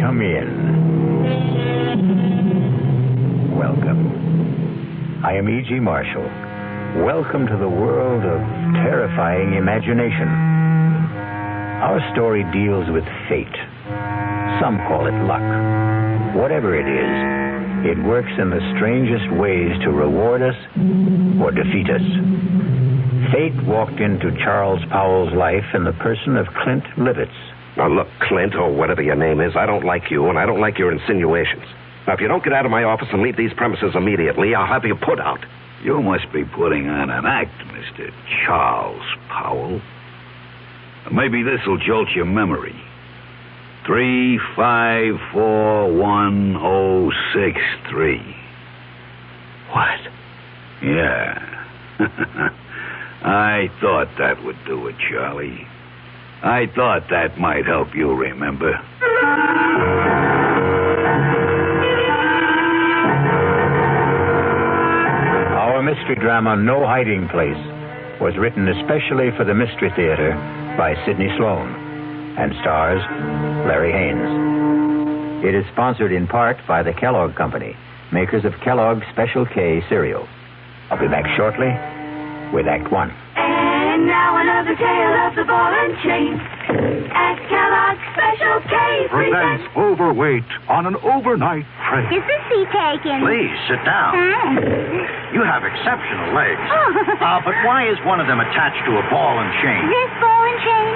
come in. Welcome. I am E.G. Marshall. Welcome to the world of terrifying imagination. Our story deals with fate. Some call it luck. Whatever it is, it works in the strangest ways to reward us or defeat us. Fate walked into Charles Powell's life in the person of Clint Livitz. Now, look, Clint, or whatever your name is, I don't like you, and I don't like your insinuations. Now, if you don't get out of my office and leave these premises immediately, I'll have you put out. You must be putting on an act, Mr. Charles Powell. Maybe this'll jolt your memory. 3541063. What? Yeah. I thought that would do it, Charlie. I thought that might help you remember. Our mystery drama, No Hiding Place, was written especially for the Mystery Theater by Sidney Sloan and stars Larry Haynes. It is sponsored in part by the Kellogg Company, makers of Kellogg's Special K cereal. I'll be back shortly with Act One. And now another tale of the ball and chain. At Kellogg's Special K presents Overweight on an overnight train. Is the seat taken? Please, sit down. You have exceptional legs. But why is one of them attached to a ball and chain? This ball and chain?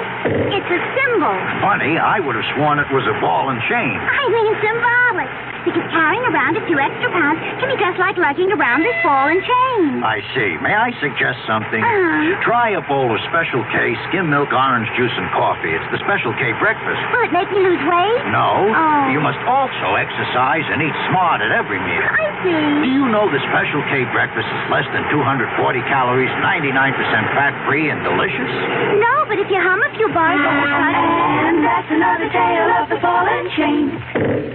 It's a symbol. Funny, I would have sworn it was a ball and chain. I mean symbolic. Because carrying around a few extra pounds can be just like lugging around this ball and chain. I see. May I suggest something? Try a bowl of Special K, skim milk, orange juice, and coffee. It's the Special K breakfast. Will it make me lose weight? No. Oh. You must also exercise and eat smart at every meal. I see. Do you know the Special K breakfast is less than 240 calories, 99% fat-free, and delicious? No, but if you hum a few bars... And that's another tale of the ball and chain.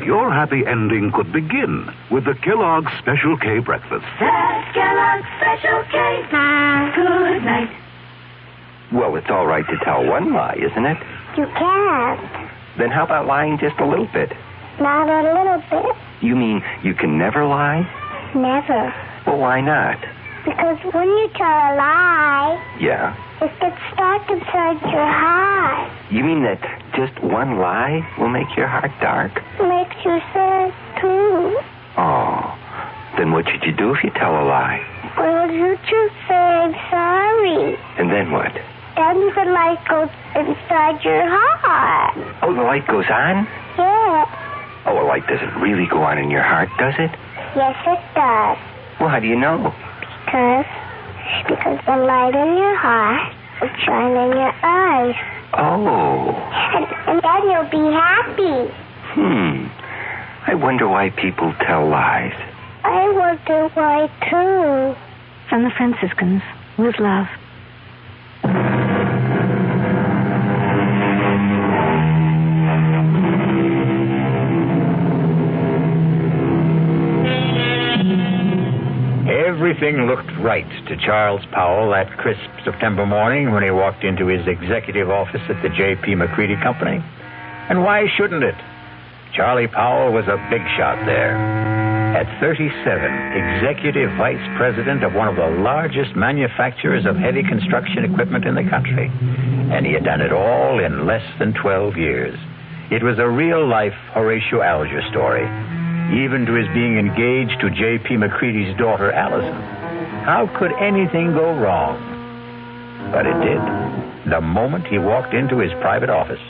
Your happy ending could begin with the Kellogg's Special K breakfast. That's Kellogg's Special K. Good night. Well, it's all right to tell one lie, isn't it? You can't. Then how about lying just a little bit? Not a little bit. You mean you can never lie? Never. Well, why not? Because when you tell a lie, Yeah. it gets stuck inside your heart. You mean that just one lie will make your heart dark? Makes you sad, too. Oh. Then what should you do if you tell a lie? Well, you just say I'm sorry. And then what? Then the light goes inside your heart. Oh, the light goes on? Yeah. Oh, a light doesn't really go on in your heart, does it? Yes, it does. Well, how do you know? Because the light in your heart will shine in your eyes. Oh. And then you'll be happy. I wonder why people tell lies. I wonder why, too. From the Franciscans, with love. Everything looked right to Charles Powell that crisp September morning when he walked into his executive office at the J.P. McCready Company. And why shouldn't it? Charlie Powell was a big shot there. At 37, executive vice president of one of the largest manufacturers of heavy construction equipment in the country. And he had done it all in less than 12 years. It was a real-life Horatio Alger story, even to his being engaged to J.P. McCready's daughter, Allison. How could anything go wrong? But it did, the moment he walked into his private office.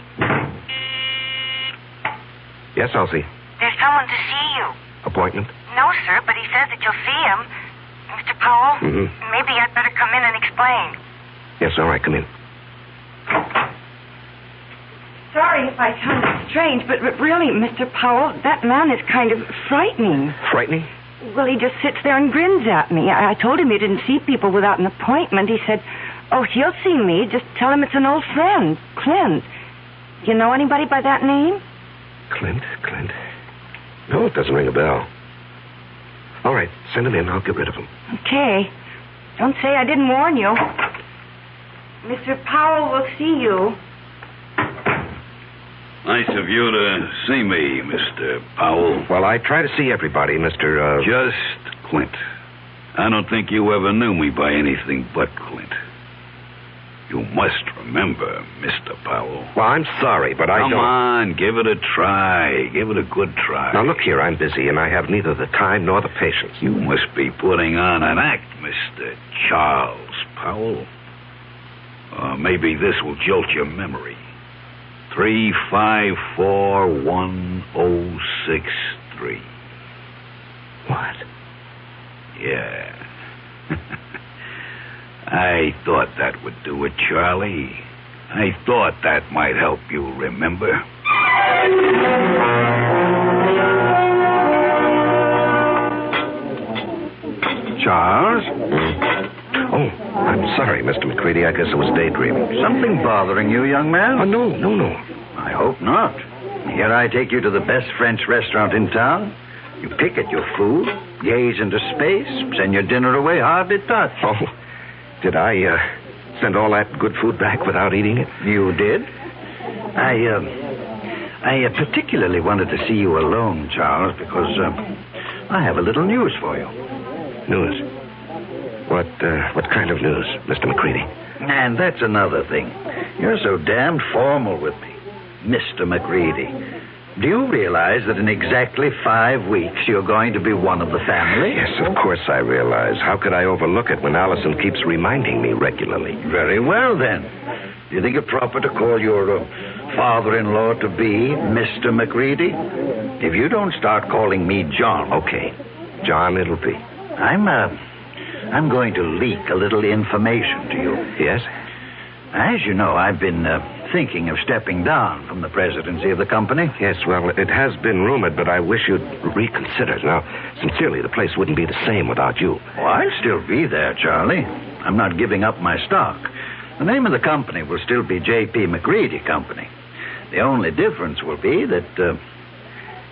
Yes, Elsie. There's someone to see you. Appointment? No, sir, but he says that you'll see him. Mr. Powell, maybe I'd better come in and explain. Yes, all right, come in. Sorry if I sound strange, but really, Mr. Powell, that man is kind of frightening. Frightening? Well, he just sits there and grins at me. I told him he didn't see people without an appointment. He said, oh, he'll see me. Just tell him it's an old friend, Clint. You know anybody by that name? Clint? No, it doesn't ring a bell. All right, send him in. I'll get rid of him. Okay. Don't say I didn't warn you. Mr. Powell will see you. Nice of you to see me, Mr. Powell. Well, I try to see everybody, Mr. Just Clint. I don't think you ever knew me by anything but Clint. You must remember, Mr. Powell. Well, I'm sorry, but I don't... Come on, give it a try. Give it a good try. Now, look here, I'm busy, and I have neither the time nor the patience. You must be putting on an act, Mr. Charles Powell. Maybe this will jolt your memory. 3541063. What? Yeah. I thought that would do it, Charlie. I thought that might help you remember. Charles? Oh, I'm sorry, Mr. McCready. I guess I was daydreaming. Something bothering you, young man? Oh, no. I hope not. Here I take you to the best French restaurant in town. You pick at your food, gaze into space, send your dinner away hardly touched. Oh, did I send all that good food back without eating it? You did? I particularly wanted to see you alone, Charles, because I have a little news for you. News? What kind of news, Mr. McCready? And that's another thing. You're so damned formal with me, Mr. McCready. Do you realize that in exactly 5 weeks you're going to be one of the family? Yes, of course I realize. How could I overlook it when Allison keeps reminding me regularly? Very well, then. Do you think it proper to call your father-in-law to be Mr. McCready? If you don't start calling me John... Okay. John, it'll be. I'm going to leak a little information to you. Yes? As you know, I've been thinking of stepping down from the presidency of the company. Yes, well, it has been rumored, but I wish you'd reconsider. Now, sincerely, the place wouldn't be the same without you. Oh, I'll still be there, Charlie. I'm not giving up my stock. The name of the company will still be J.P. McCready Company. The only difference will be that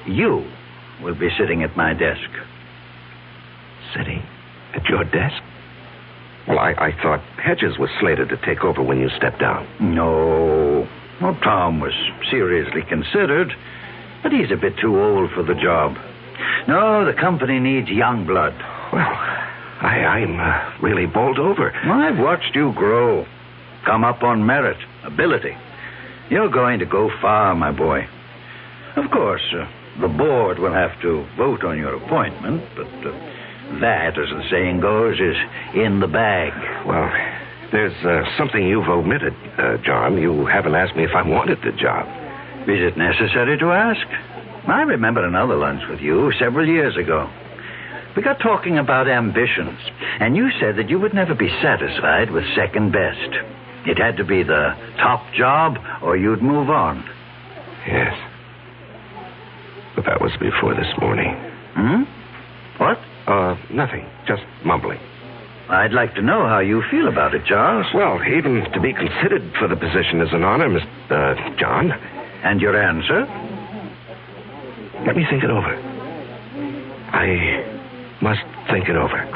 you will be sitting at my desk. Sitting at your desk? Well, I thought Hedges was slated to take over when you stepped down. No. Well, Tom was seriously considered, but he's a bit too old for the job. No, the company needs young blood. Well, I'm really bowled over. I've watched you grow. Come up on merit, ability. You're going to go far, my boy. Of course, the board will have to vote on your appointment, but... that, as the saying goes, is in the bag. Well, there's something you've omitted, John. You haven't asked me if I wanted the job. Is it necessary to ask? I remember another lunch with you several years ago. We got talking about ambitions, and you said that you would never be satisfied with second best. It had to be the top job, or you'd move on. Yes. But that was before this morning. What? Nothing. Just mumbling. I'd like to know how you feel about it, Charles. Well, even to be considered for the position is an honor, Mr. John. And your answer? Let me think it over. I must think it over.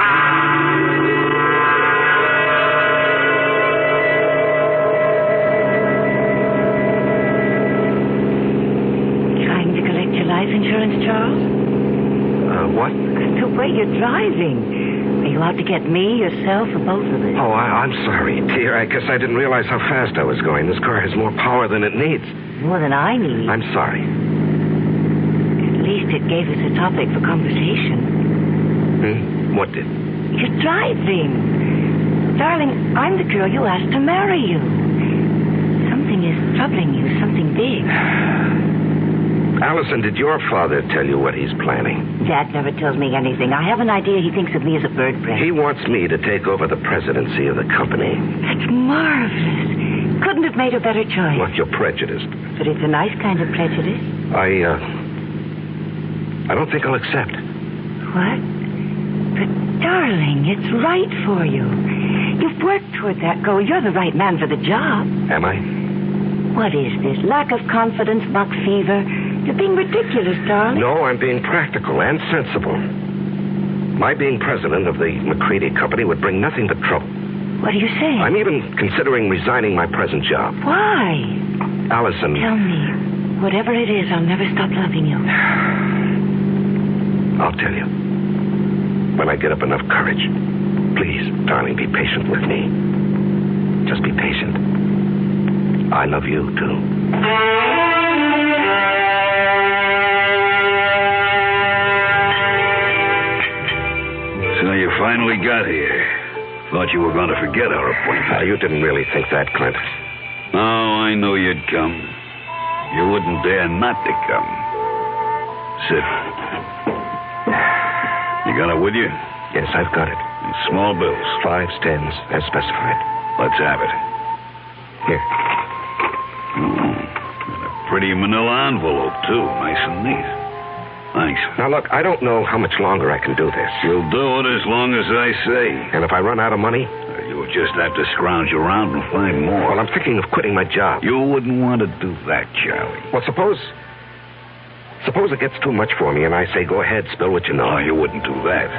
Trying to collect your life insurance, Charles? What? The way you're driving. Are you out to get me, yourself, or both of us? Oh, I'm sorry, dear. I guess I didn't realize how fast I was going. This car has more power than it needs. More than I need. I'm sorry. At least it gave us a topic for conversation. What did? You're driving. Darling, I'm the girl you asked to marry you. Something is troubling you, something big. Allison, did your father tell you what he's planning? Dad never tells me anything. I have an idea he thinks of me as a bird brain. He wants me to take over the presidency of the company. That's marvelous. Couldn't have made a better choice. Well, you're prejudiced. But it's a nice kind of prejudice. I don't think I'll accept. What? But, darling, it's right for you. You've worked toward that goal. You're the right man for the job. Am I? What is this? Lack of confidence, buck fever? You're being ridiculous, darling. No, I'm being practical and sensible. My being president of the McCready Company would bring nothing but trouble. What are you saying? I'm even considering resigning my present job. Why? Allison... Tell me. Whatever it is, I'll never stop loving you. I'll tell you. When I get up enough courage. Please, darling, be patient with me. Just be patient. I love you, too. So you finally got here. Thought you were going to forget our appointment. You didn't really think that, Clint. Oh, I knew you'd come. You wouldn't dare not to come. Sit. You got it with you? Yes, I've got it. Small bills. 5s, 10s, as specified. Let's have it. Here. And a pretty manila envelope, too. Nice and neat. Thanks. Now, look, I don't know how much longer I can do this. You'll do it as long as I say. And if I run out of money? You'll just have to scrounge around and find more. Well, I'm thinking of quitting my job. You wouldn't want to do that, Charlie. Well, suppose it gets too much for me and I say, go ahead, spill what you know. No, you wouldn't do that.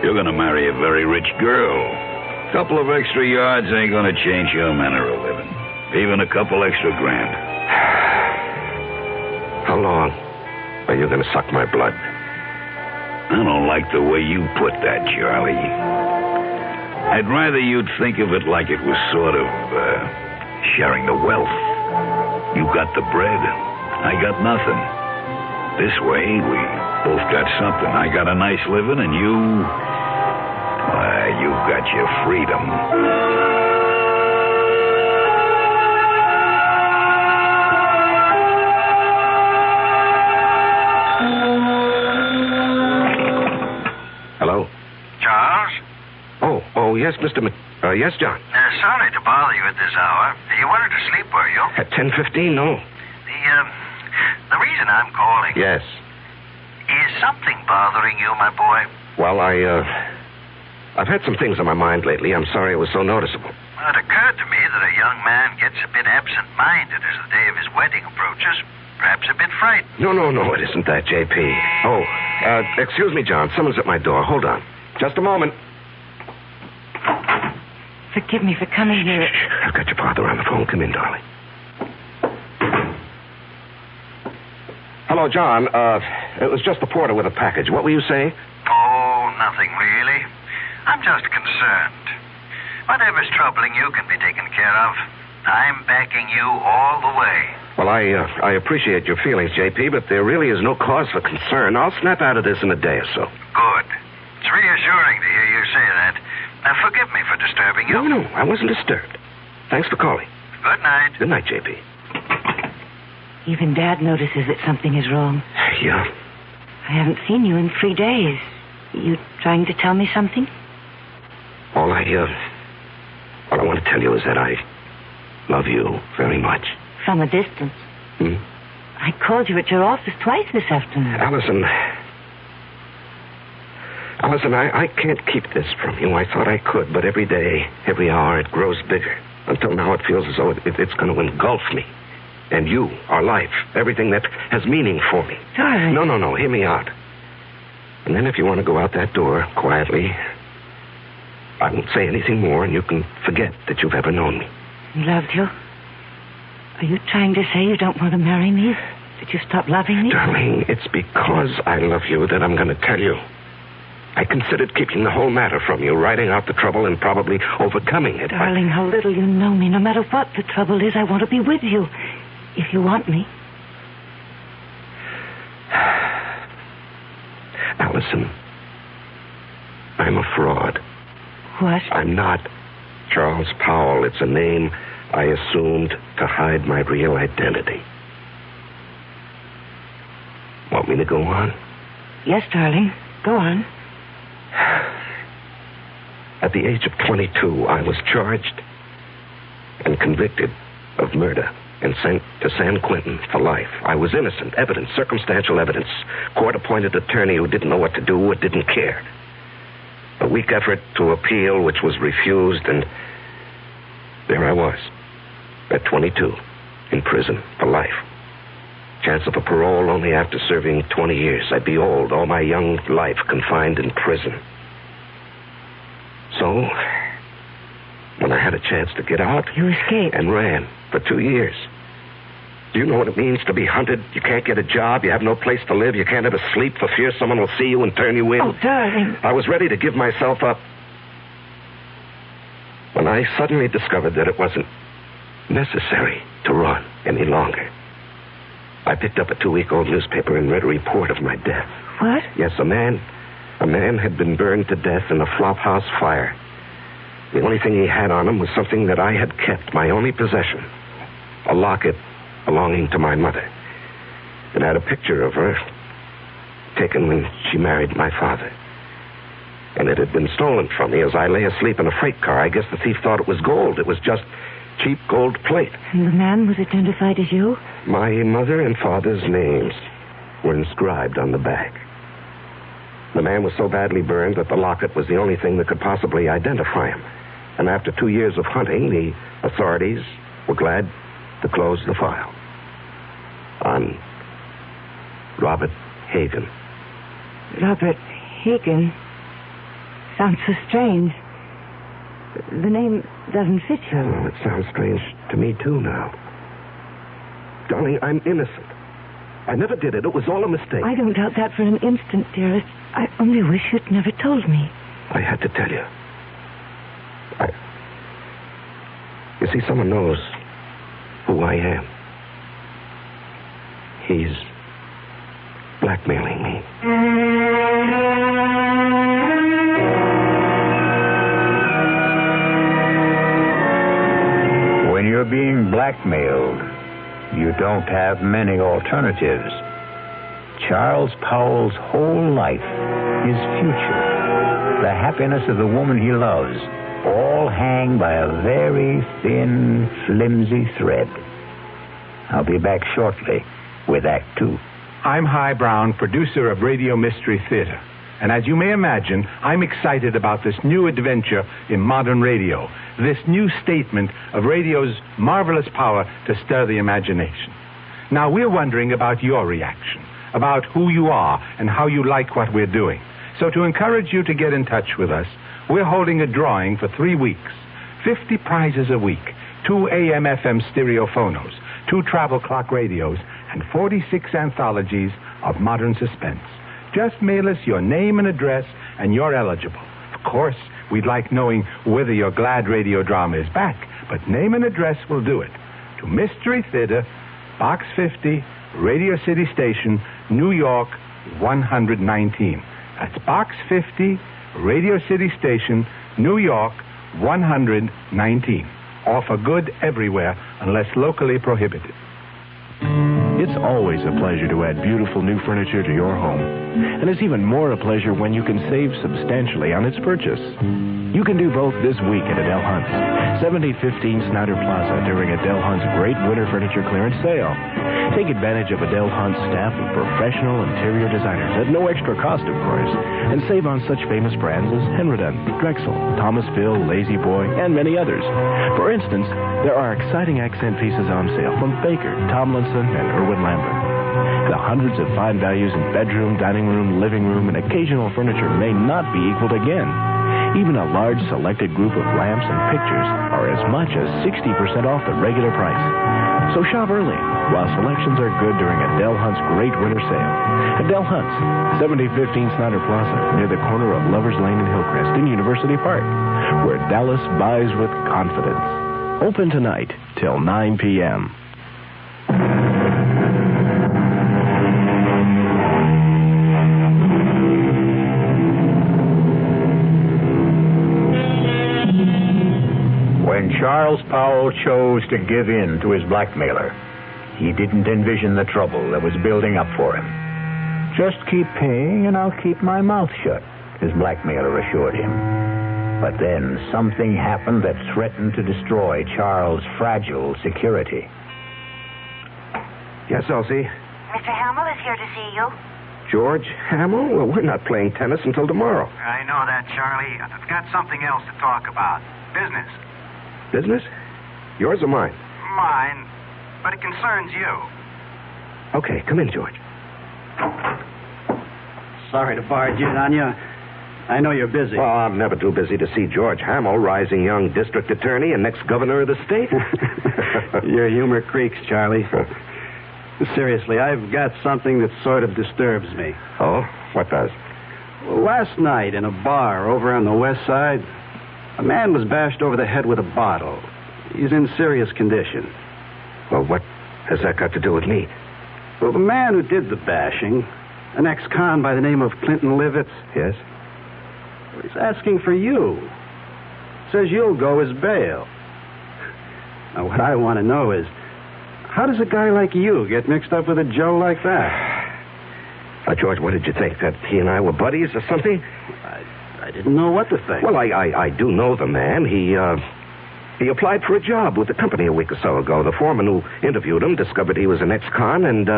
You're going to marry a very rich girl. A couple of extra yards ain't going to change your manner of living. Even a couple extra grand. How long are you going to suck my blood? I don't like the way you put that, Charlie. I'd rather you'd think of it like it was sort of sharing the wealth. You got the bread. I got nothing. This way, we both got something. I got a nice living, and you got your freedom. Hello? Charles? Oh, yes, Mr. yes, John. Sorry to bother you at this hour. You wanted to sleep, were you? At 10:15, no. The reason I'm calling... Yes. Is something bothering you, my boy? Well, I've had some things on my mind lately. I'm sorry it was so noticeable. Well, it occurred to me that a young man gets a bit absent-minded as the day of his wedding approaches. Perhaps a bit frightened. No, it isn't that, J.P. Oh, excuse me, John. Someone's at my door. Hold on. Just a moment. Forgive me for coming here. I've got your father on the phone. Come in, darling. Hello, John. It was just the porter with a package. What were you saying? Oh, nothing really. I'm just concerned. Whatever's troubling you can be taken care of. I'm backing you all the way. Well, I appreciate your feelings, J.P., but there really is no cause for concern. I'll snap out of this in a day or so. Good. It's reassuring to hear you say that. Now, forgive me for disturbing you. No, I wasn't disturbed. Thanks for calling. Good night. Good night, J.P. Even Dad notices that something is wrong. Yeah. I haven't seen you in 3 days. You trying to tell me something? All I want to tell you is that I love you very much. From a distance. I called you at your office twice this afternoon. Allison, I can't keep this from you. I thought I could, but every day, every hour, it grows bigger. Until now, it feels as though it's going to engulf me. And you, our life, everything that has meaning for me. Darling. No, hear me out. And then if you want to go out that door quietly, I won't say anything more, and you can forget that you've ever known me. Loved you? Are you trying to say you don't want to marry me? That you stop loving me? Darling, it's because I love you that I'm going to tell you. I considered keeping the whole matter from you, writing out the trouble and probably overcoming it. Darling, how little you know me. No matter what the trouble is, I want to be with you. If you want me. Allison, I'm a fraud. What? I'm not Charles Powell. It's a name I assumed to hide my real identity. Want me to go on? Yes, darling. Go on. At the age of 22, I was charged and convicted of murder and sent to San Quentin for life. I was innocent. Evidence, circumstantial evidence. Court-appointed attorney who didn't know what to do or didn't care. A weak effort to appeal, which was refused, and there I was, at 22, in prison for life. Chance of a parole only after serving 20 years. I'd be old, all my young life confined in prison. So, when I had a chance to get out... You escaped. And ran for 2 years. Do you know what it means to be hunted? You can't get a job. You have no place to live. You can't ever sleep for fear someone will see you and turn you in. Oh, darling. I was ready to give myself up when I suddenly discovered that it wasn't necessary to run any longer. I picked up a 2-week-old newspaper and read a report of my death. What? Yes, a man had been burned to death in a flophouse fire. The only thing he had on him was something that I had kept, my only possession, a locket belonging to my mother. It had a picture of her taken when she married my father. And it had been stolen from me as I lay asleep in a freight car. I guess the thief thought it was gold. It was just cheap gold plate. And the man was identified as you? My mother and father's names were inscribed on the back. The man was so badly burned that the locket was the only thing that could possibly identify him. And after 2 years of hunting, the authorities were glad to close the file on Robert Hagen. Robert Hagen? Sounds so strange. The name doesn't fit you. Well, it sounds strange to me, too, now. Darling, I'm innocent. I never did it. It was all a mistake. I don't doubt that for an instant, dearest. I only wish you'd never told me. I had to tell you. You see, someone knows who I am. He's blackmailing me. When you're being blackmailed, you don't have many alternatives. Charles Powell's whole life, his future, the happiness of the woman he loves, all hang by a very thin, flimsy thread. I'll be back shortly with Act 2. I'm Himan Brown, producer of Radio Mystery Theater. And as you may imagine, I'm excited about this new adventure in modern radio, this new statement of radio's marvelous power to stir the imagination. Now, we're wondering about your reaction, about who you are and how you like what we're doing. So to encourage you to get in touch with us, we're holding a drawing for 3 weeks. 50 prizes a week, 2 AM/FM stereophonos, 2 travel clock radios, and 46 anthologies of modern suspense. Just mail us your name and address, and you're eligible. Of course, we'd like knowing whether your glad radio drama is back, but name and address will do it. To Mystery Theater, Box 50, Radio City Station, New York, 119. That's Box 50, Radio City Station, New York, 119. Offer good everywhere unless locally prohibited. It's always a pleasure to add beautiful new furniture to your home. And it's even more a pleasure when you can save substantially on its purchase. You can do both this week at Adele Hunt's, 7015 Snyder Plaza during Adele Hunt's great winter furniture clearance sale. Take advantage of Adele Hunt's staff of professional interior designers at no extra cost, of course, and save on such famous brands as Henriton, Drexel, Thomasville, Lazy Boy, and many others. For instance, there are exciting accent pieces on sale from Baker, Tomlinson, and Irwin Lambert. The hundreds of fine values in bedroom, dining room, living room, and occasional furniture may not be equaled again. Even a large selected group of lamps and pictures are as much as 60% off the regular price. So shop early while selections are good during Adele Hunt's great winter sale. Adele Hunt's, 7015 Snyder Plaza, near the corner of Lovers Lane and Hillcrest in University Park, where Dallas buys with confidence. Open tonight till 9 p.m. When Charles Powell chose to give in to his blackmailer, he didn't envision the trouble that was building up for him. Just keep paying and I'll keep my mouth shut, his blackmailer assured him. But then something happened that threatened to destroy Charles' fragile security. Yes, Elsie? Mr. Hamill is here to see you. George Hamill? Well, we're not playing tennis until tomorrow. I know that, Charlie. I've got something else to talk about. Business. Business? Yours or mine? Mine, but it concerns you. Okay, come in, George. Sorry to barge in on you. I know you're busy. Well, I'm never too busy to see George Hamill, rising young district attorney and next governor of the state. Your humor creaks, Charlie. Seriously, I've got something that sort of disturbs me. Oh? What does? Last night in a bar over on the west side, a man was bashed over the head with a bottle. He's in serious condition. Well, what has that got to do with me? Well, the man who did the bashing, an ex-con by the name of Clinton Livitz. Yes? He's asking for you. Says you'll go as bail. Now, what I want to know is, how does a guy like you get mixed up with a Joe like that? Now, George, what did you think? That he and I were buddies or something? I didn't know what to think. Well, I do know the man. He applied for a job with the company a week or so ago. The foreman who interviewed him discovered he was an ex-con, and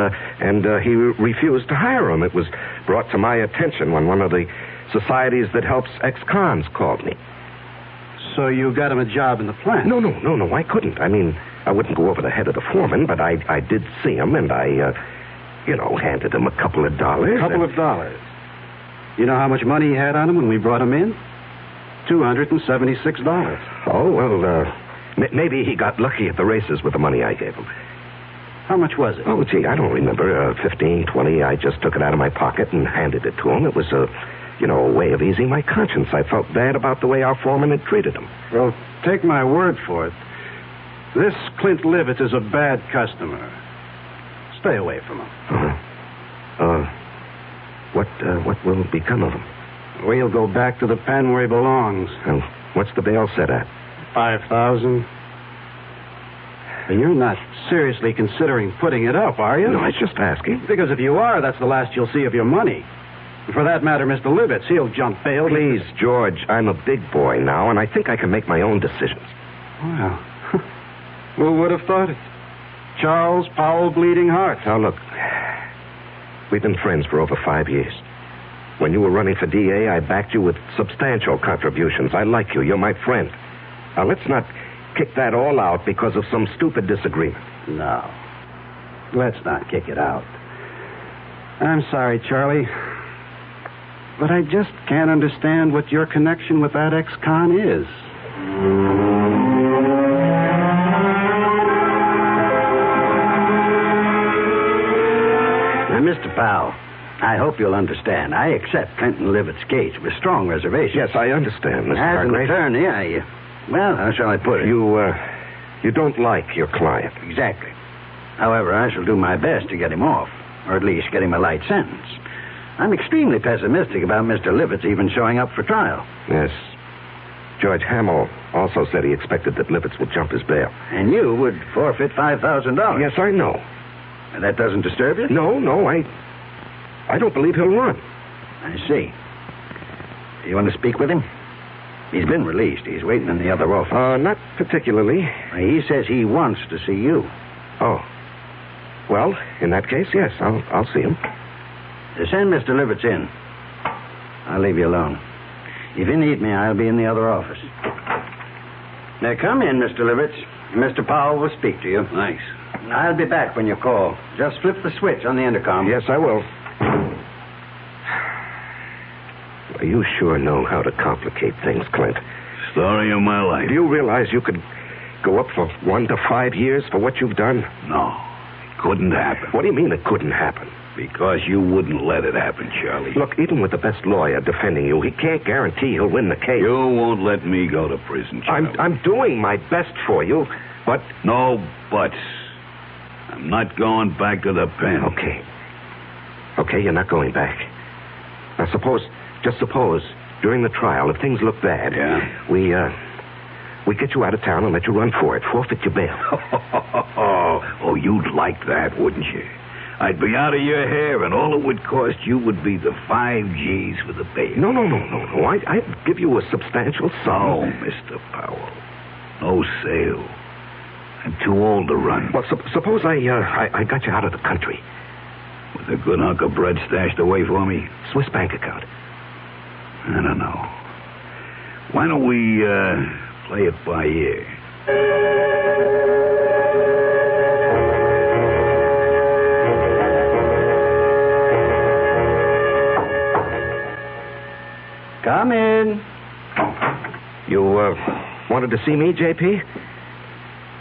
he refused to hire him. It was brought to my attention when one of the societies that helps ex-cons called me. So you got him a job in the plant? No, I couldn't. I mean, I wouldn't go over the head of the foreman, but I did see him, and I handed him a couple of dollars. A couple of dollars? You know how much money he had on him when we brought him in? $276. Oh, well, maybe he got lucky at the races with the money I gave him. How much was it? Oh, gee, I don't remember. 15, 20. I just took it out of my pocket and handed it to him. It was a way of easing my conscience. I felt bad about the way our foreman had treated him. Well, take my word for it. This Clint Livitz is a bad customer. Stay away from him. What will become of him? Well, he'll go back to the pen where he belongs. Well, what's the bail set at? $5,000. And you're not seriously considering putting it up, are you? No, I was just asking. Because if you are, that's the last you'll see of your money. For that matter, Mr. Livitz, he'll jump bail. Please, George, I'm a big boy now, and I think I can make my own decisions. Well, who would have thought it? Charles Powell Bleeding Heart. Now, look, we've been friends for over 5 years. When you were running for DA, I backed you with substantial contributions. I like you. You're my friend. Now, let's not kick that all out because of some stupid disagreement. No. Let's not kick it out. I'm sorry, Charlie. But I just can't understand what your connection with that ex-con is. Now, Mr. Powell, I hope you'll understand. I accept Clinton Livitz's case with strong reservations. Yes, I understand, Mr. As an attorney, well, how shall I put it? You don't like your client. Exactly. However, I shall do my best to get him off, or at least get him a light sentence. I'm extremely pessimistic about Mr. Livitz even showing up for trial. Yes. George Hamill also said he expected that Livitz would jump his bail. And you would forfeit $5,000. Yes, I know. And that doesn't disturb you? No, I don't believe he'll run. I see. You want to speak with him? He's been released. He's waiting in the other office. Not particularly. He says he wants to see you. Oh. Well, in that case, yes, I'll see him. Send Mr. Livitz in. I'll leave you alone. If you need me, I'll be in the other office. Now, come in, Mr. Livitz. Mr. Powell will speak to you. Thanks. I'll be back when you call. Just flip the switch on the intercom. Yes, I will. You sure know how to complicate things, Clint. Story of my life. Do you realize you could go up for 1 to 5 years for what you've done? No, it couldn't happen. What do you mean it couldn't happen? Because you wouldn't let it happen, Charlie. Look, even with the best lawyer defending you, he can't guarantee he'll win the case. You won't let me go to prison, Charlie. I'm doing my best for you, but... No buts. I'm not going back to the pen. Okay, you're not going back. Now, just suppose, during the trial, if things look bad... Yeah? We get you out of town and let you run for it. Forfeit your bail. Oh, you'd like that, wouldn't you? I'd be out of your hair, and all it would cost you would be the 5 G's for the bail. No. I'd give you a substantial sum. Oh, Mr. Powell. No sale. I'm too old to run. Well, suppose I got you out of the country. With a good hunk of bread stashed away for me? Swiss bank account. I don't know. Why don't we play it by ear? Come in. You wanted to see me, J.P.?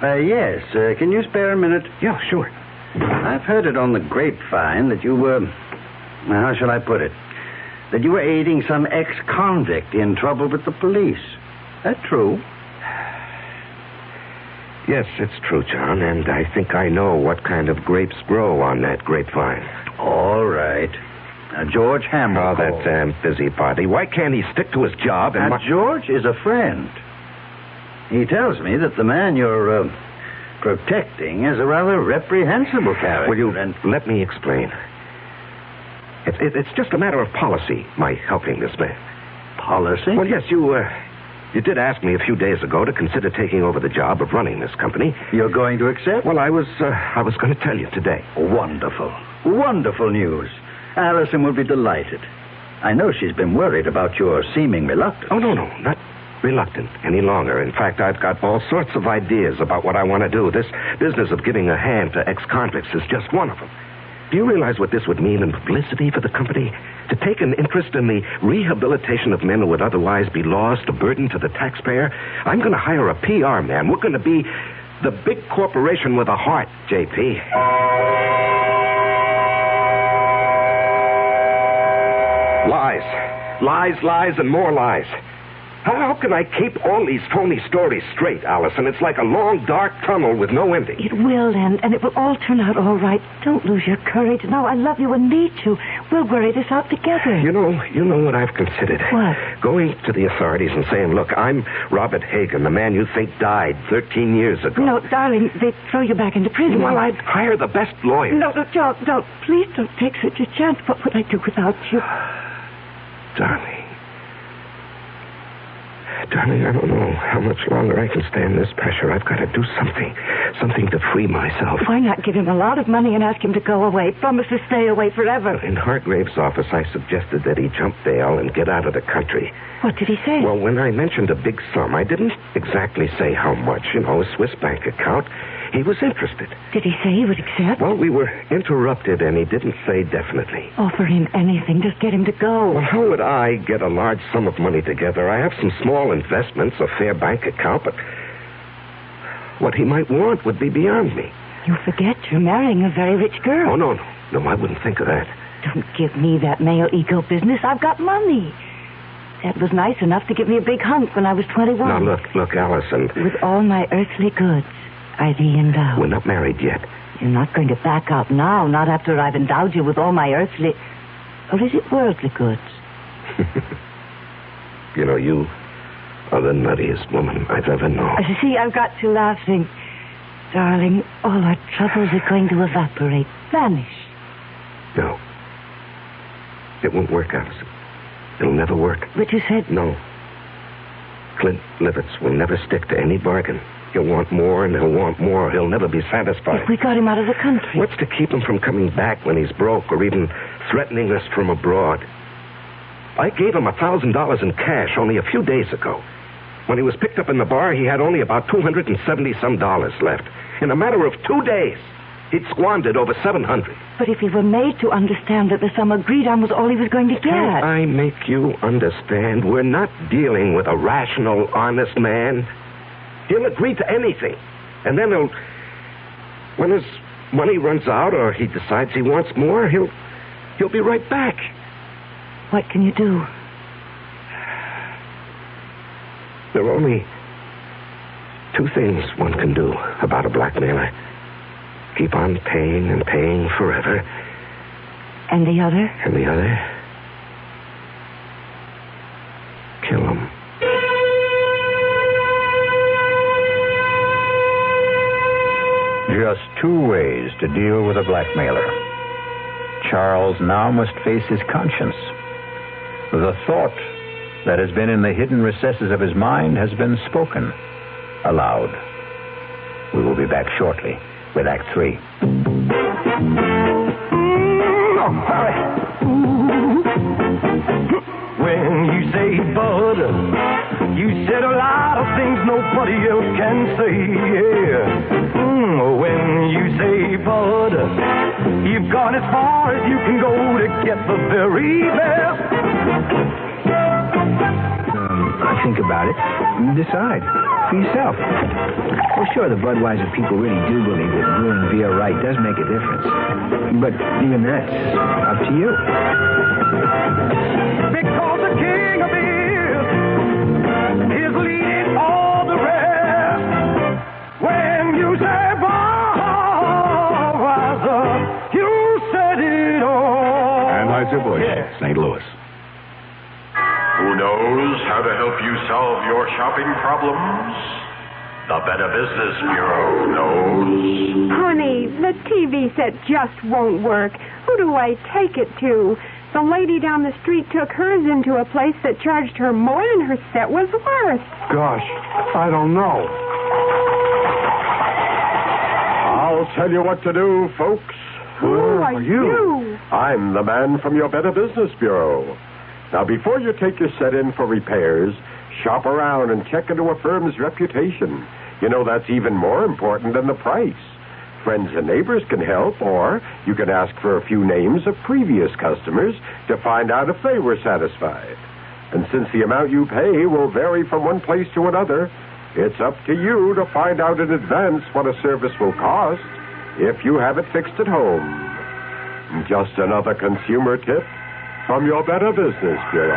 Yes. Can you spare a minute? Yeah, sure. I've heard it on the grapevine that you were... How shall I put it? That you were aiding some ex-convict in trouble with the police. That true? Yes, it's true, John, and I think I know what kind of grapes grow on that grapevine. All right. Now, George Hamill. Oh, that damn busybody. Why can't he stick to his job and... Now, George is a friend. He tells me that the man you're protecting is a rather reprehensible character. Will you let me explain? It's just a matter of policy, my helping this man. Policy? Well, yes, you did ask me a few days ago to consider taking over the job of running this company. You're going to accept? Well, I was going to tell you today. Wonderful. Wonderful news. Allison will be delighted. I know she's been worried about your seeming reluctance. Oh, no, not reluctant any longer. In fact, I've got all sorts of ideas about what I want to do. This business of giving a hand to ex-convicts is just one of them. Do you realize what this would mean in publicity for the company? To take an interest in the rehabilitation of men who would otherwise be lost, a burden to the taxpayer? I'm going to hire a PR man. We're going to be the big corporation with a heart, JP. Lies, and more lies. How can I keep all these phony stories straight, Allison? It's like a long, dark tunnel with no ending. It will end, and it will all turn out all right. Don't lose your courage. No, I love you and need you. We'll worry this out together. You know what I've considered? What? Going to the authorities and saying, look, I'm Robert Hagen, the man you think died 13 years ago. No, darling, they'd throw you back into prison. Well, I'd hire the best lawyers. No, don't. Please don't take such a chance. What would I do without you? Darling, I don't know how much longer I can stand this pressure. I've got to do something to free myself. Why not give him a lot of money and ask him to go away? Promise to stay away forever. In Hargrave's office, I suggested that he jump bail and get out of the country. What did he say? Well, when I mentioned a big sum, I didn't exactly say how much. A Swiss bank account. He was interested. Did he say he would accept? Well, we were interrupted, and he didn't say definitely. Offer him anything. Just get him to go. Well, how would I get a large sum of money together? I have some small investments, a fair bank account, but what he might want would be beyond me. You forget you're marrying a very rich girl. Oh, no, I wouldn't think of that. Don't give me that male ego business. I've got money. Dad was nice enough to give me a big hunk when I was 21. Now, look, Allison. With all my earthly goods, I thee endow. We're not married yet. You're not going to back out now, not after I've endowed you with all my earthly... Or is it worldly goods? You are the nuttiest woman I've ever known. See, I've got you laughing. Darling, all our troubles are going to evaporate, vanish. No. It won't work, Allison. It'll never work. But you said... No. Clint Livitz will never stick to any bargain. He'll want more, and he'll want more. He'll never be satisfied. If we got him out of the country. What's to keep him from coming back when he's broke or even threatening us from abroad? I gave him $1,000 in cash only a few days ago. When he was picked up in the bar, he had only about $270-some left. In a matter of 2 days, he'd squandered over $700. But if he were made to understand that the sum agreed on was all he was going to get... Can't I make you understand? We're not dealing with a rational, honest man. He'll agree to anything. And then when his money runs out or he decides he wants more, he'll be right back. What can you do? There are only 2 things one can do about a blackmailer. Keep on paying and paying forever. And the other? And the other? Kill him. Just 2 ways to deal with a blackmailer. Charles now must face his conscience. The thought that has been in the hidden recesses of his mind has been spoken aloud. We will be back shortly with Act 3. When you say butter, you said a lot of things nobody else can say, yeah. When you say butter, you've gone as far as you can go to get the very best. Think about it. Decide. for yourself. Well, sure, the Budweiser people really do believe that brewing beer right does make a difference. But even that's up to you. Because the king of beer is leading all the rest. When you say Budweiser, you said it all. Anheuser-Busch, St. Louis. Who knows how to help you solve your shopping problems? The Better Business Bureau knows. Honey, the TV set just won't work. Who do I take it to? The lady down the street took hers into a place that charged her more than her set was worth. Gosh, I don't know. I'll tell you what to do, folks. Who are you? I'm the man from your Better Business Bureau. Now, before you take your set in for repairs, shop around and check into a firm's reputation. You know, that's even more important than the price. Friends and neighbors can help, or you can ask for a few names of previous customers to find out if they were satisfied. And since the amount you pay will vary from one place to another, it's up to you to find out in advance what a service will cost if you have it fixed at home. Just another consumer tip from your Better Business Bureau.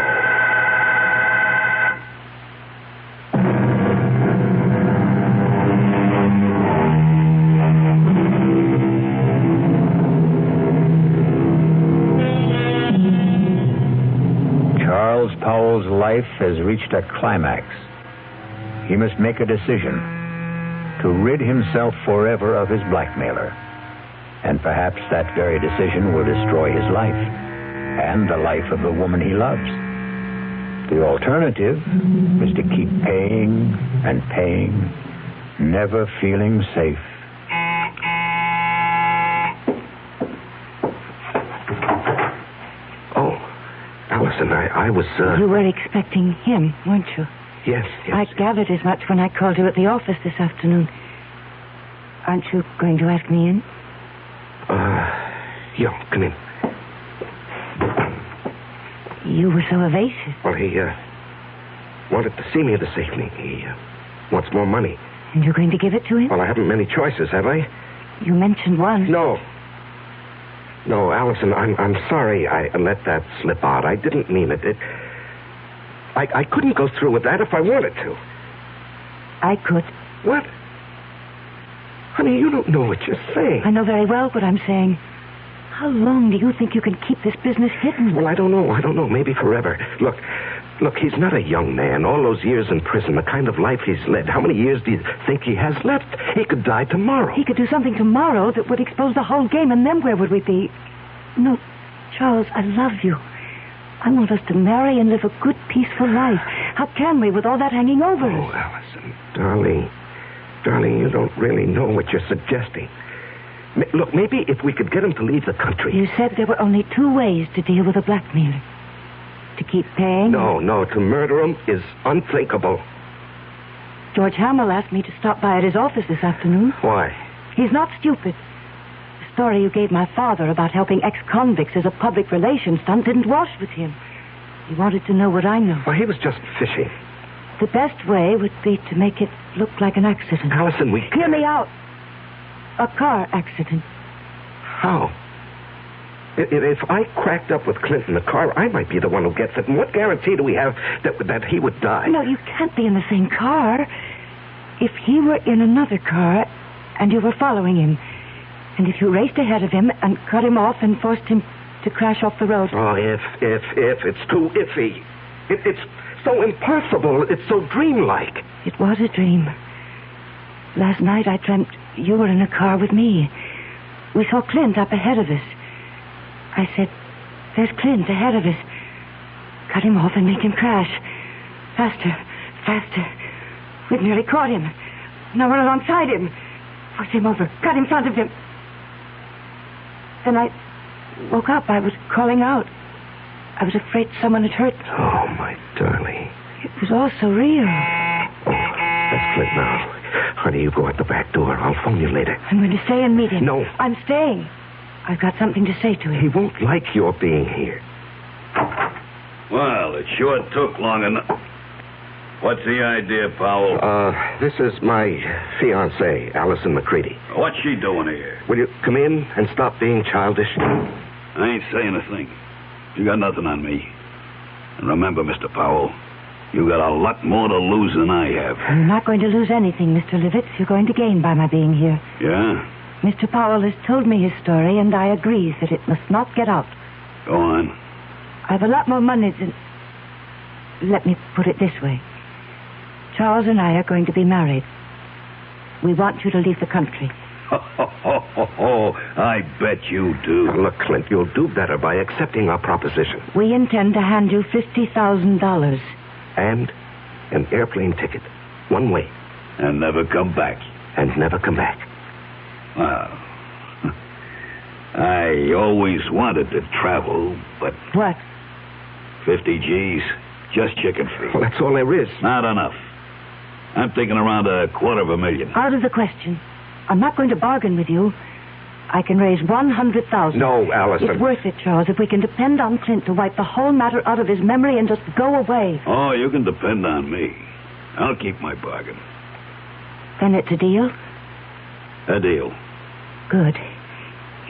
Charles Powell's life has reached a climax. He must make a decision to rid himself forever of his blackmailer. And perhaps that very decision will destroy his life and the life of the woman he loves. The alternative is to keep paying and paying, never feeling safe. Oh, Allison, I was, You were expecting him, weren't you? Yes. I gathered as much when I called you at the office this afternoon. Aren't you going to ask me in? Yeah, come in. You were so evasive. Well, he, wanted to see me this evening. He, wants more money. And you're going to give it to him? Well, I haven't many choices, have I? You mentioned one. No, Allison, I'm sorry I let that slip out. I didn't mean it. I couldn't go through with that if I wanted to. I could. What? Honey, you don't know what you're saying. I know very well what I'm saying. How long do you think you can keep this business hidden? Well, I don't know. Maybe forever. Look, he's not a young man. All those years in prison, the kind of life he's led. How many years do you think he has left? He could die tomorrow. He could do something tomorrow that would expose the whole game, and then where would we be? No, Charles, I love you. I want us to marry and live a good, peaceful life. How can we with all that hanging over us? Oh, Allison, darling, you don't really know what you're suggesting. Look, maybe if we could get him to leave the country. You said there were only two ways to deal with a blackmailer. To keep paying? No, to murder him is unthinkable. George Hamill asked me to stop by at his office this afternoon. Why? He's not stupid. The story you gave my father about helping ex-convicts as a public relations stunt didn't wash with him. He wanted to know what I know. Well, he was just fishing. The best way would be to make it look like an accident. Allison, Hear me out. A car accident. How? If I cracked up with Clint in the car, I might be the one who gets it. And what guarantee do we have that he would die? No, you can't be in the same car. If he were in another car and you were following him, and if you raced ahead of him and cut him off and forced him to crash off the road. Oh, if. It's too iffy. It's so impossible. It's so dreamlike. It was a dream. Last night I dreamt you were in a car with me. We saw Clint up ahead of us. I said, there's Clint ahead of us. Cut him off and make him crash. Faster. We've nearly caught him. Now run alongside him. Force him over. Cut in front of him. Then I woke up. I was calling out. I was afraid someone had hurt me. Oh, my darling. It was all so real. That's Clint now. Honey, you go out the back door. I'll phone you later. I'm going to stay and meet him. No. I'm staying. I've got something to say to him. He won't like your being here. Well, it sure took long enough. What's the idea, Powell? This is my fiancée, Allison McCready. What's she doing here? Will you come in and stop being childish? I ain't saying a thing. You got nothing on me. And remember, Mr. Powell, you got a lot more to lose than I have. You're not going to lose anything, Mr. Livitz. You're going to gain by my being here. Yeah? Mr. Powell has told me his story, and I agree that it must not get out. Go on. I've a lot more money than... Let me put it this way. Charles and I are going to be married. We want you to leave the country. I bet you do. Look, Clint, you'll do better by accepting our proposition. We intend to hand you $50,000. And an airplane ticket. One way. And never come back. And never come back. Well, I always wanted to travel, but... What? 50 G's. Just chicken feed. Well, that's all there is. Not enough. I'm thinking around $250,000. Out of the question. I'm not going to bargain with you. I can raise $100,000. No, Allison. It's worth it, Charles, if we can depend on Clint to wipe the whole matter out of his memory and just go away. Oh, you can depend on me. I'll keep my bargain. Then it's a deal? A deal. Good.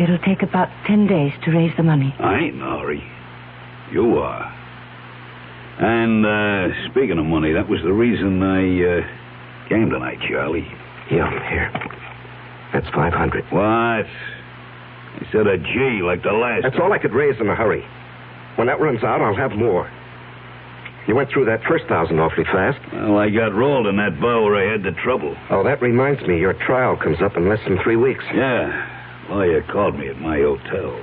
It'll take about 10 days to raise the money. I ain't in a hurry. You are. And, speaking of money, that was the reason I came tonight, Charlie. Here. That's $500. What? Instead of G like the last. That's all I could raise in a hurry. When that runs out, I'll have more. You went through that first 1,000 awfully fast. Well, I got rolled in that bar where I had the trouble. Oh, that reminds me. Your trial comes up in less than 3 weeks. Yeah. Lawyer called me at my hotel.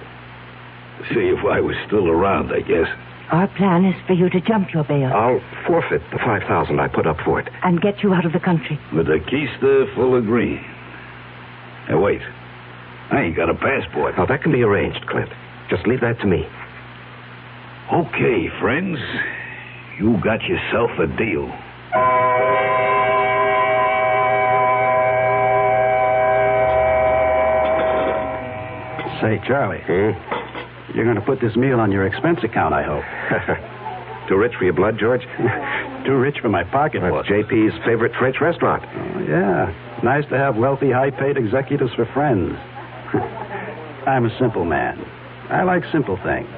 To see if I was still around, I guess. Our plan is for you to jump your bail. I'll forfeit the $5,000 I put up for it. And get you out of the country. With a keister full of green. Hey, wait. I ain't got a passport. Oh, that can be arranged, Clint. Just leave that to me. Okay, friends. You got yourself a deal. Say, Charlie. You're going to put this meal on your expense account, I hope. Too rich for your blood, George? Too rich for my pocketbook. That's JP's favorite French restaurant. Oh, yeah. Nice to have wealthy, high-paid executives for friends. I'm a simple man. I like simple things.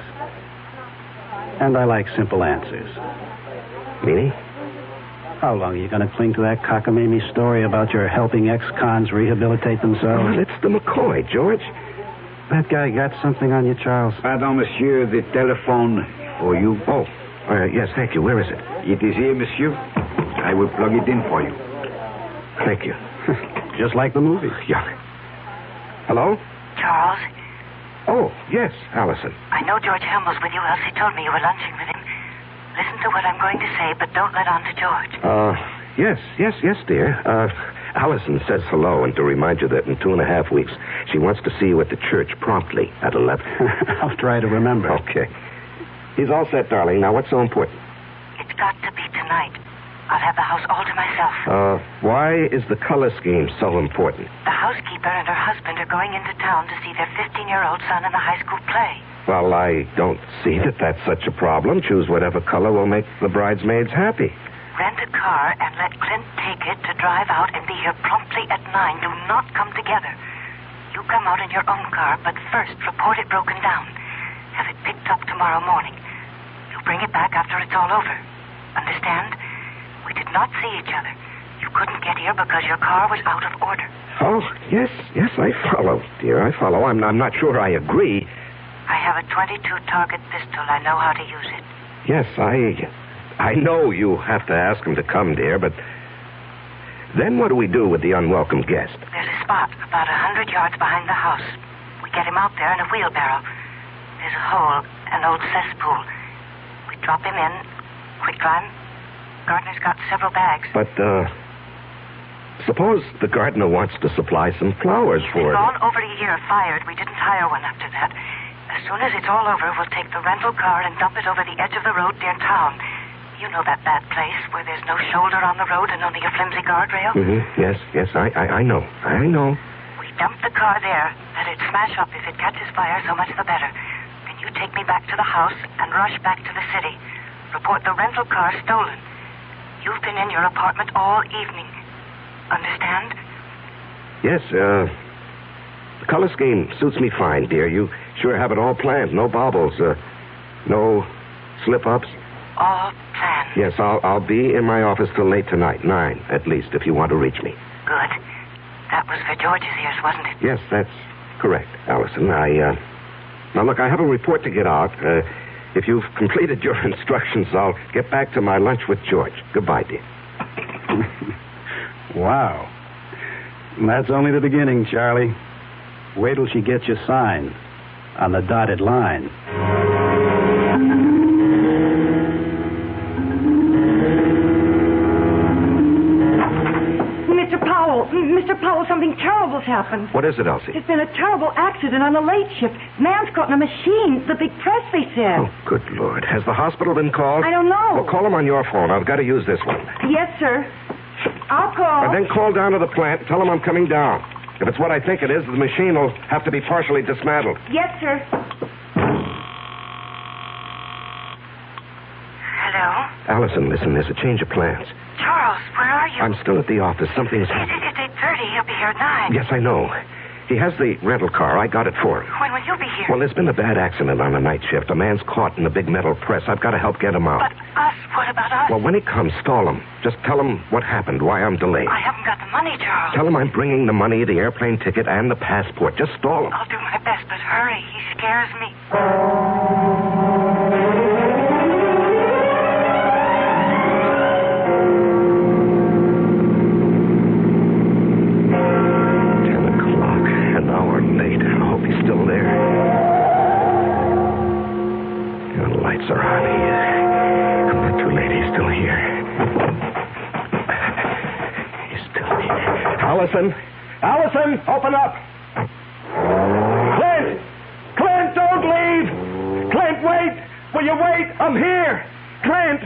And I like simple answers. Meaning? How long are you going to cling to that cockamamie story about your helping ex-cons rehabilitate themselves? Well, it's the McCoy, George. That guy got something on you, Charles? Pardon, monsieur, the telephone for you. Oh, yes, thank you. Where is it? It is here, monsieur. I will plug it in for you. Thank you. Just like the movie. Yeah. Hello? Charles? Oh, yes, Allison. I know George Helm was with you, else he told me you were lunching with him. Listen to what I'm going to say, but don't let on to George. Yes, dear. Allison says hello, and to remind you that in 2.5 weeks, she wants to see you at the church promptly at 11. I'll try to remember. Okay. He's all set, darling. Now, what's so important? It's got to be tonight. I'll have the house all to myself. Why is the color scheme so important? The housekeeper and her husband are going into town to see their 15-year-old son in the high school play. Well, I don't see that that's such a problem. Choose whatever color will make the bridesmaids happy. Rent a car and let Clint take it to drive out and be here promptly at 9. Do not come together. You come out in your own car, but first report it broken down. Have it picked up tomorrow morning. You bring it back after it's all over. Understand? We did not see each other. You couldn't get here because your car was out of order. Oh, yes, I follow, dear. I follow. I'm not sure I agree. I have a .22 target pistol. I know how to use it. Yes, I know you have to ask him to come, dear, but then what do we do with the unwelcome guest? There's a spot about 100 yards behind the house. We get him out there in a wheelbarrow. There's a hole, an old cesspool. We drop him in, quick dry. Gardener's got several bags. But, suppose the gardener wants to supply some flowers for It's it. gone over a year fired. We didn't hire one after that. As soon as it's all over, we'll take the rental car and dump it over the edge of the road near town. You know that bad place where there's no shoulder on the road and only a flimsy guardrail? Mm-hmm. Yes, I know. I know. We dump the car there. Let it smash up. If it catches fire, so much the better. Then you take me back to the house and rush back to the city. Report the rental car stolen. You've been in your apartment all evening. Understand? Yes, the color scheme suits me fine, dear. You sure have it all planned. No baubles, no slip-ups. All planned. Yes, I'll be in my office till late tonight, 9 at least, if you want to reach me. Good. That was for George's ears, wasn't it? Yes, that's correct, Allison. Now, look, I have a report to get out. If you've completed your instructions, I'll get back to my lunch with George. Goodbye, dear. Wow. That's only the beginning, Charlie. Wait till she gets you signed on the dotted line. Mr. Powell, something terrible's happened. What is it, Elsie? There's been a terrible accident on the late shift. Man's caught in a machine. The big press, they said. Oh, good Lord. Has the hospital been called? I don't know. Well, call them on your phone. I've got to use this one. Yes, sir. I'll call. And then call down to the plant and tell them I'm coming down. If it's what I think it is, the machine will have to be partially dismantled. Yes, sir. Hello? Allison, listen, there's a change of plans. Charles, where are you? I'm still at the office. Something's happened. It's 8:30. He'll be here at 9. Yes, I know. He has the rental car. I got it for him. When will you be here? Well, there's been a bad accident on the night shift. A man's caught in the big metal press. I've got to help get him out. But us? What about us? Well, when he comes, stall him. Just tell him what happened, why I'm delayed. I haven't got the money, Charles. Tell him I'm bringing the money, the airplane ticket, and the passport. Just stall him. I'll do my best, but hurry. He scares me. Are on. Come back too late. He's still here. He's still here. Allison, open up. Clint, don't leave. Clint, wait. Will you wait? I'm here. Clint.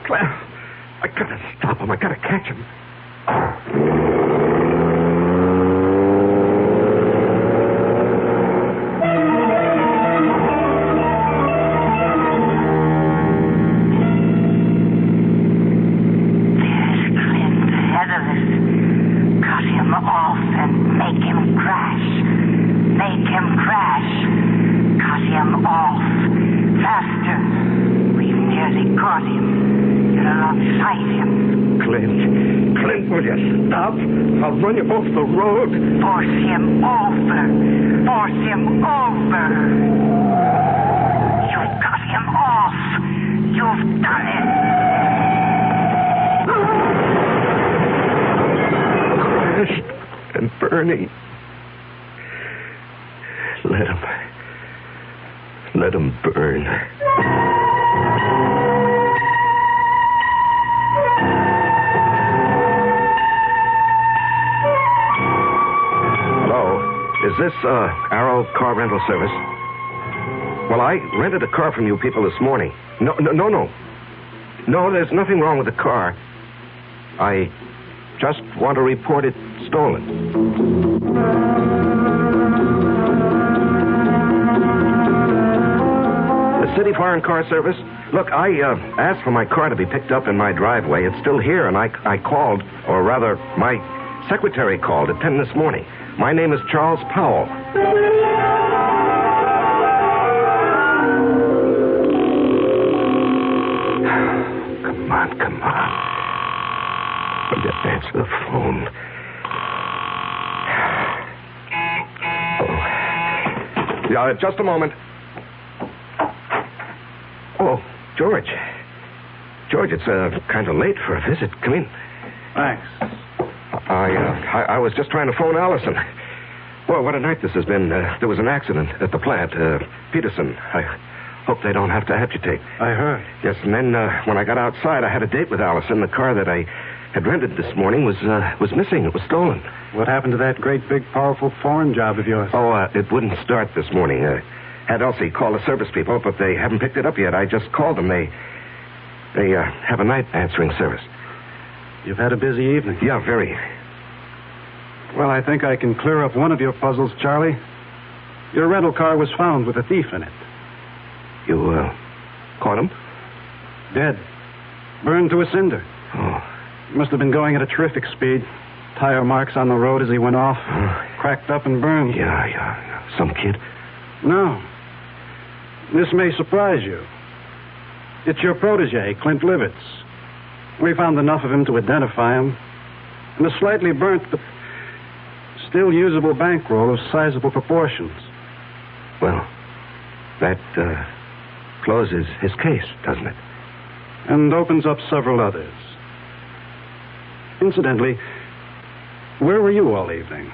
I gotta stop him. I gotta catch him. I'll run you off the road. Force him over. Force him over. You've got him off. You've done it. Crashed and burning. Let him burn. Is this, Arrow Car Rental Service? Well, I rented a car from you people this morning. No. No, there's nothing wrong with the car. I just want to report it stolen. The City Foreign Car Service? Look, I asked for my car to be picked up in my driveway. It's still here, and I called, or rather, my secretary called at 10 this morning. My name is Charles Powell. Come on. Just answer the phone. Oh. Yeah, just a moment. Oh, George. George, it's kind of late for a visit. Come in. Thanks. I was just trying to phone Allison. Boy, what a night this has been. There was an accident at the plant. Peterson. I hope they don't have to amputate. I heard. Yes, and then when I got outside, I had a date with Allison. The car that I had rented this morning was missing. It was stolen. What happened to that great, big, powerful foreign job of yours? Oh, it wouldn't start this morning. Had Elsie call the service people, but they haven't picked it up yet. I just called them. They have a night answering service. You've had a busy evening. Yeah, very. Well, I think I can clear up one of your puzzles, Charlie. Your rental car was found with a thief in it. You, caught him? Dead. Burned to a cinder. Oh. Must have been going at a terrific speed. Tire marks on the road as he went off. Cracked up and burned. Yeah. Some kid? No. This may surprise you. It's your protege, Clint Livitz. We found enough of him to identify him. And a slightly burnt, but still usable bankroll of sizable proportions. Well, that closes his case, doesn't it? And opens up several others. Incidentally, where were you all evening?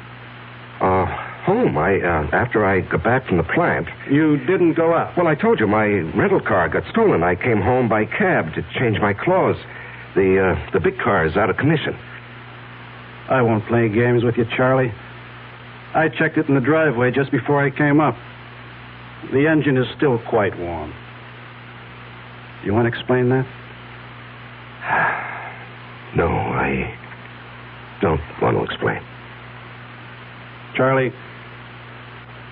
Home. After I got back from the plant. You didn't go out? Well, I told you my rental car got stolen. I came home by cab to change my clothes. The big car is out of commission. I won't play games with you, Charlie. I checked it in the driveway just before I came up. The engine is still quite warm. You want to explain that? No, I don't want to explain. Charlie,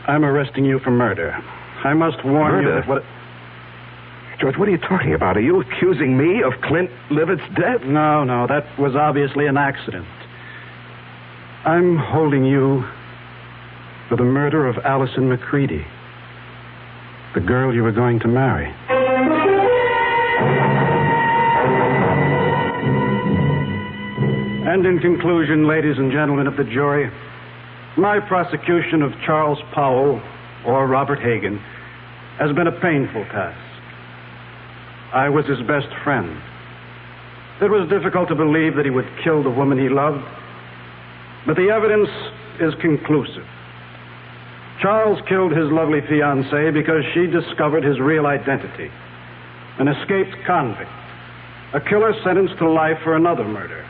I'm arresting you for murder. I must warn you that what... George, what are you talking about? Are you accusing me of Clint Livitz's death? No, that was obviously an accident. I'm holding you for the murder of Allison McCready, the girl you were going to marry. And in conclusion, ladies and gentlemen of the jury, my prosecution of Charles Powell, or Robert Hagan, has been a painful task. I was his best friend. It was difficult to believe that he would kill the woman he loved, but the evidence is conclusive. Charles killed his lovely fiancée because she discovered his real identity, an escaped convict, a killer sentenced to life for another murder.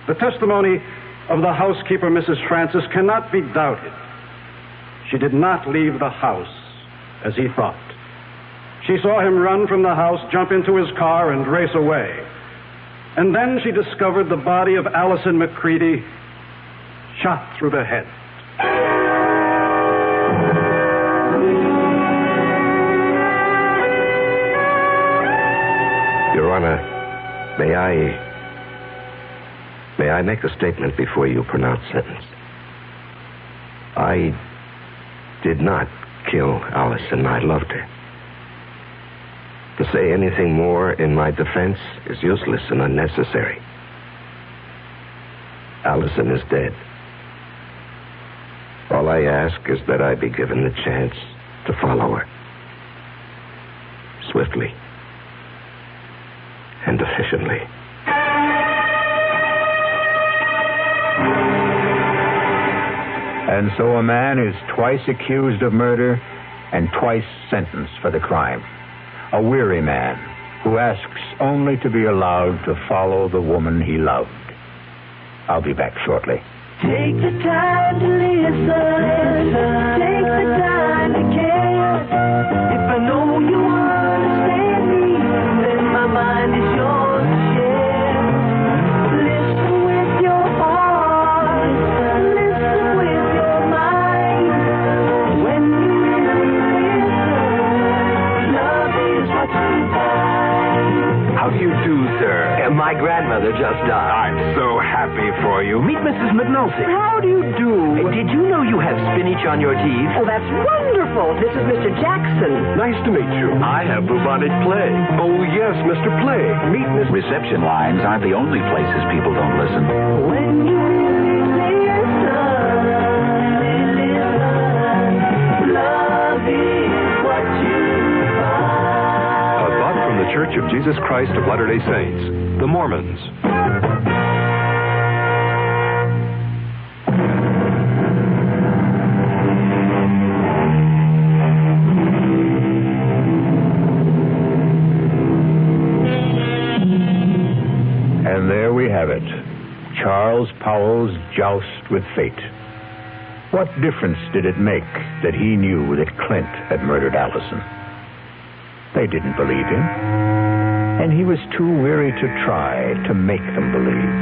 The testimony of the housekeeper, Mrs. Francis, cannot be doubted. She did not leave the house as he thought. She saw him run from the house, jump into his car, and race away. And then she discovered the body of Allison McCready shot through the head. Your Honor, may I make a statement before you pronounce sentence? I did not kill Allison. I loved her. To say anything more in my defense is useless and unnecessary. Allison is dead. All I ask is that I be given the chance to follow her. Swiftly and efficiently. And so a man is twice accused of murder and twice sentenced for the crime. A weary man who asks only to be allowed to follow the woman he loved. I'll be back shortly. Take the time to listen. Take the time to care. If I know you understand me, then my mind is yours to share. Listen with your heart. Listen with your mind. When you really listen, love is what you find. How do you do, sir? My grandmother just died. I'm so happy for you. Meet Mrs. McNulty. How do you do? Did you know you have spinach on your teeth? Oh, that's wonderful. This is Mr. Jackson. Nice to meet you. I have bubonic plague. Oh, yes, Mr. Plague. Meet Miss... Reception lines aren't the only places people don't listen. When you really listen, love is what you find. A thought from the Church of Jesus Christ of Latter-day Saints, the Mormons. And there we have it. Charles Powell's joust with fate. What difference did it make that he knew that Clint had murdered Allison? They didn't believe him, and he was too weary to try to make them believe.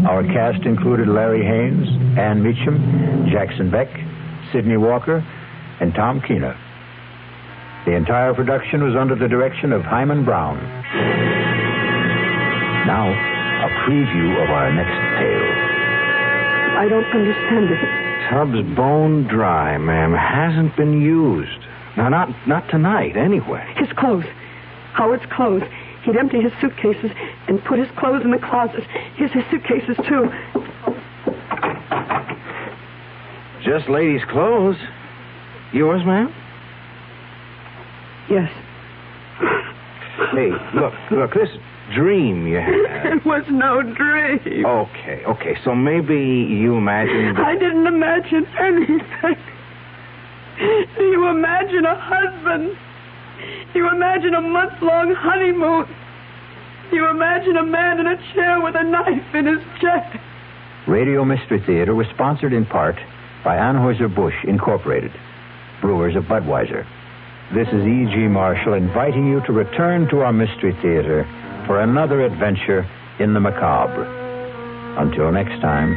Our cast included Larry Haynes, Ann Meacham, Jackson Beck, Sidney Walker, and Tom Keener. The entire production was under the direction of Himan Brown. Now, a preview of our next tale. I don't understand it. Tub's bone dry, ma'am. Hasn't been used. Now, not tonight, anyway. His clothes. Howard's clothes. He'd empty his suitcases and put his clothes in the closet. Here's his suitcases, too. Just ladies' clothes. Yours, ma'am? Yes. Hey, look, this dream you had. It was no dream. Okay, so maybe you imagined... I didn't imagine anything. Do you imagine a husband? Do you imagine a month-long honeymoon? Do you imagine a man in a chair with a knife in his chest? Radio Mystery Theater was sponsored in part by Anheuser-Busch Incorporated, brewers of Budweiser. This is E.G. Marshall inviting you to return to our Mystery Theater for another adventure in the macabre. Until next time,